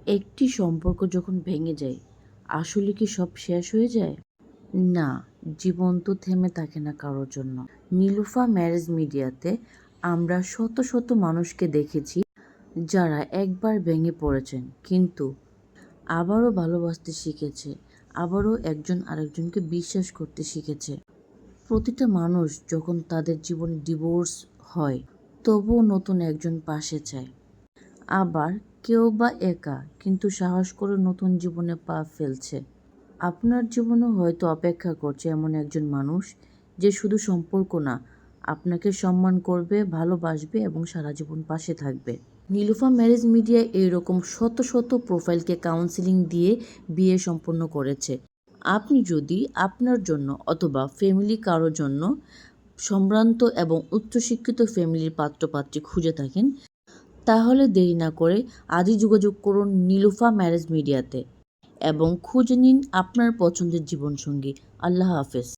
একটি সম্পর্ক যখন ভেঙে যায়, আসলে কি সব শেষ হয়ে যায়? না, জীবন তো থেমে থাকে না কারোর জন্য। নীলুফা ম্যারেজ মিডিয়াতে আমরা শত শত মানুষকে দেখেছি যারা একবার ভেঙে পড়েছেন, কিন্তু আবারও ভালোবাসতে শিখেছে, আবারও একজন আরেকজনকে বিশ্বাস করতে শিখেছে। প্রতিটা মানুষ যখন তাদের জীবনে ডিভোর্স হয়, তবুও নতুন একজন পাশে চায়। আবার কেউ বা একা, কিন্তু সাহস করে নতুন জীবনে পা ফেলছে। আপনার জীবনেও হয়তো অপেক্ষা করছে এমন একজন মানুষ, যে শুধু সম্পর্ক না, আপনাকে সম্মান করবে, ভালোবাসবে এবং সারা জীবন পাশে থাকবে। নীলুফা ম্যারেজ মিডিয়া এইরকম শত শত প্রোফাইলকে কাউন্সেলিং দিয়ে বিয়ে সম্পন্ন করেছে। আপনি যদি আপনার জন্য অথবা ফ্যামিলি কারো জন্য সম্ভ্রান্ত এবং উচ্চশিক্ষিত ফ্যামিলির পাত্রপাত্রী খুঁজে থাকেন, তাহলে দেরি না করে আজই যোগাযোগ করুন নীলুফা ম্যারেজ মিডিয়াতে এবং খুঁজে নিন আপনার পছন্দের জীবনসঙ্গী। আল্লাহ হাফেজ।